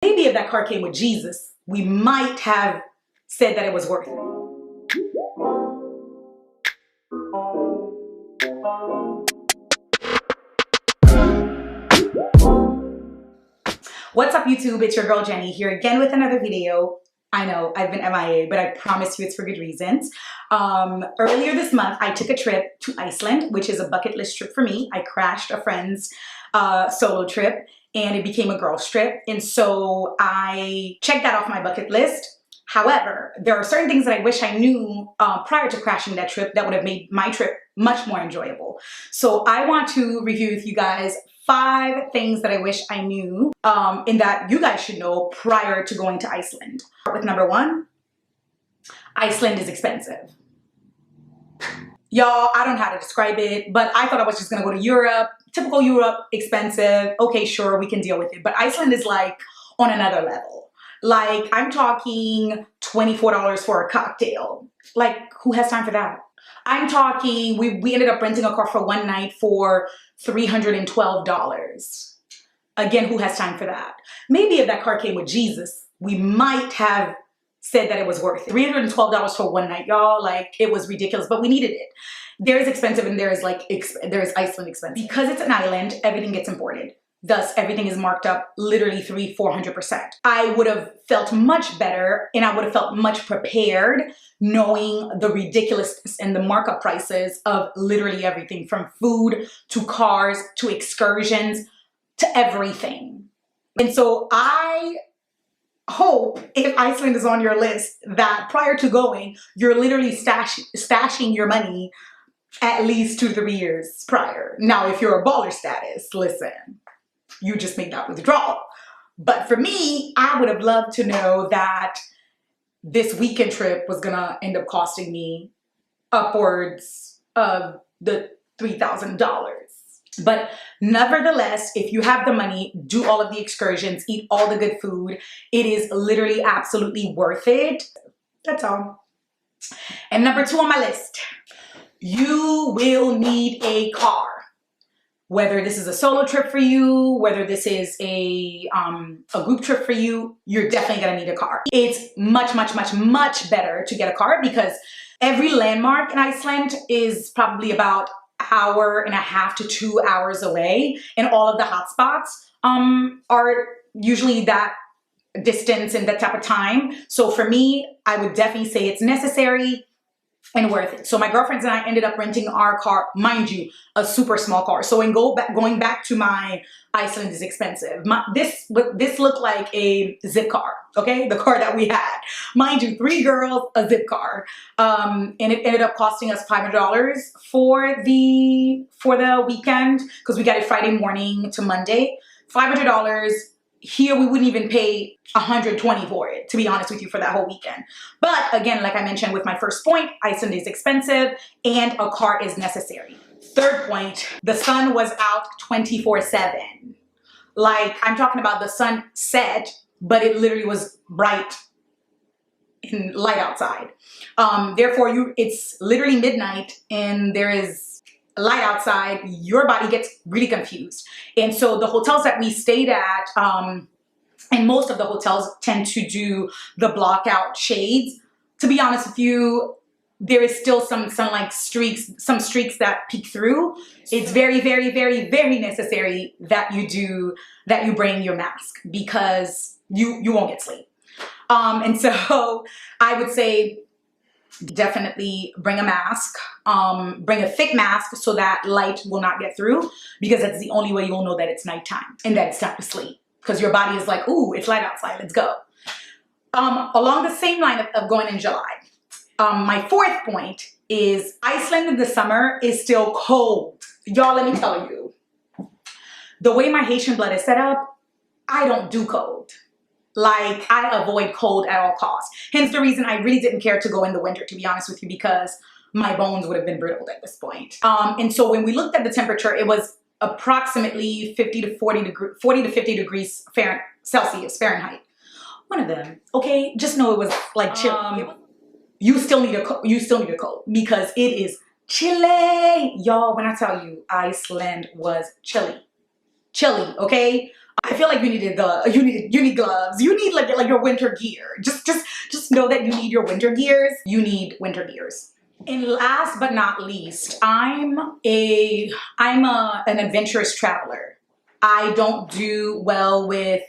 Maybe if that car came with Jesus, we might have said that it was worth it. What's up, YouTube? It's your girl Jenny here again with another video. I know I've been MIA, but I promise you it's for good reasons. Earlier this month, I took a trip to Iceland, which is a bucket list trip for me. I crashed a friend's solo trip and it became a girl's trip. And so I checked that off my bucket list. However, there are certain things that I wish I knew prior to crashing that trip that would have made my trip much more enjoyable. So I want to review with you guys 5 things that I wish I knew and that you guys should know prior to going to Iceland. Start with number 1, Iceland is expensive. Y'all, I don't know how to describe it, but I thought I was just gonna go to Europe. Typical Europe, expensive. Okay, sure, we can deal with it. But Iceland is like on another level. Like, I'm talking $24 for a cocktail. Like, who has time for that? I'm talking, we ended up renting a car for one night for $312. Again, who has time for that? Maybe if that car came with Jesus, we might have said that it was worth it. $312 for one night, y'all. Like, it was ridiculous, but we needed it. There is expensive and there is Iceland expensive. Because it's an island, everything gets imported. Thus, everything is marked up literally 300–400%. I would have felt much better and I would have felt much prepared knowing the ridiculousness and the markup prices of literally everything from food to cars to excursions to everything. And so I hope if Iceland is on your list that prior to going, you're literally stashing your money at least 2–3 years prior. Now, if you're a baller status, listen, you just make that withdrawal. But for me, I would have loved to know that this weekend trip was gonna end up costing me upwards of the $3,000. But nevertheless, if you have the money, do all of the excursions, eat all the good food. It is literally absolutely worth it. That's all. And number 2 on my list, you will need a car. Whether this is a solo trip for you, whether this is a group trip for you, you're definitely gonna need a car. It's much better to get a car because every landmark in Iceland is probably about 1.5 to 2 hours away, and all of the hotspots are usually that distance and that type of time. So for me, I would definitely say it's necessary and worth it. So my girlfriends and I ended up renting our car, mind you, a super small car. So going back to my Iceland is expensive. This looked like a zip car, okay? The car that we had. Mind you, 3 girls, a zip car. And it ended up costing us $500 for the weekend because we got it Friday morning to Monday. $500. Here we wouldn't even pay $120 for it, to be honest with you, for that whole weekend. But again, like I mentioned with my first point, Iceland is expensive and a car is necessary. Third point, the sun was out 24/7. Like, I'm talking about the sun set, but it literally was bright and light outside. Therefore, it's literally midnight and there is light outside, your body gets really confused. And so the hotels that we stayed at, and most of the hotels tend to do the block out shades. To be honest with you, there is still some like streaks that peek through. It's very necessary that you bring your mask because you won't get sleep. And so I would say definitely bring a mask, bring a thick mask so that light will not get through, because that's the only way you'll know that it's nighttime and that it's time to sleep, because your body is like, ooh, it's light outside, let's go. Along the same line of going in July, my 4th point is Iceland in the summer is still cold. Y'all, let me tell you, the way my Haitian blood is set up, I don't do cold. Like, I avoid cold at all costs. Hence the reason I really didn't care to go in the winter, to be honest with you, because my bones would have been brittled at this point. And so when we looked at the temperature, it was approximately 40 to 50 degrees Celsius, Fahrenheit. One of them, okay? Just know it was like chill. You still need a coat because it is chilly. Y'all, when I tell you Iceland was chilly, okay? I feel like you need gloves. You need like your winter gear. Just know that you need your winter gears. You need winter gears. And last but not least, I'm an adventurous traveler. I don't do well with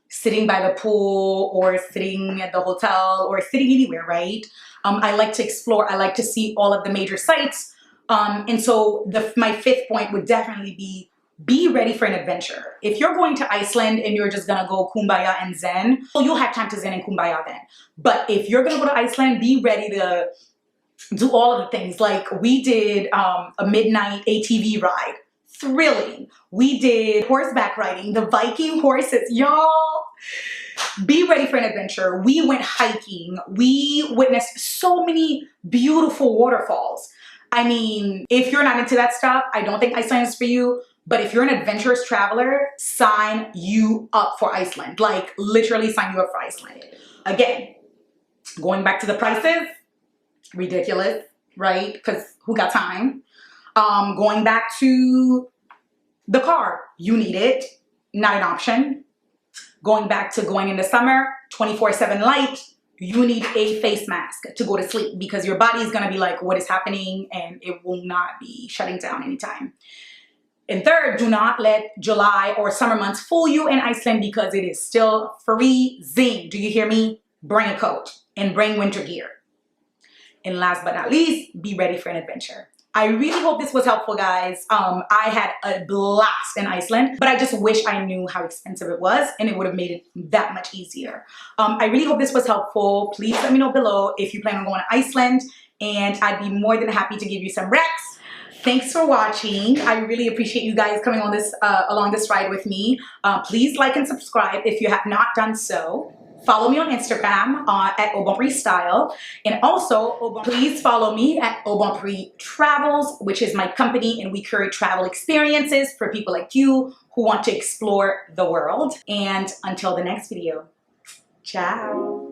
sitting by the pool or sitting at the hotel or sitting anywhere, right? I like to explore. I like to see all of the major sites. And so my fifth point would definitely be ready for an adventure. If you're going to Iceland and you're just gonna go kumbaya and zen, well, you'll have time to zen and kumbaya then. But if you're gonna go to Iceland, be ready to do all of the things. Like we did a midnight ATV ride, thrilling. We did horseback riding, the Viking horses, y'all. Be ready for an adventure. We went hiking. We witnessed so many beautiful waterfalls. I mean, if you're not into that stuff, I don't think Iceland is for you. But if you're an adventurous traveler, sign you up for Iceland. Like literally sign you up for Iceland. Again, going back to the prices, ridiculous, right? Because who got time? Going back to the car, you need it, not an option. Going back to going in the summer, 24/7 light, you need a face mask to go to sleep because your body is gonna be like, what is happening? And it will not be shutting down anytime. And third, do not let July or summer months fool you in Iceland because it is still freezing. Do you hear me? Bring a coat and bring winter gear. And last but not least, be ready for an adventure. I really hope this was helpful, guys. I had a blast in Iceland, but I just wish I knew how expensive it was and it would have made it that much easier. I really hope this was helpful. Please let me know below if you plan on going to Iceland, and I'd be more than happy to give you some recs. Thanks for watching. I really appreciate you guys coming on this along this ride with me. Please like and subscribe if you have not done so. Follow me on Instagram at Obonpree Style. And also, please follow me at Obonpree Travels, which is my company, and we curate travel experiences for people like you who want to explore the world. And until the next video, ciao.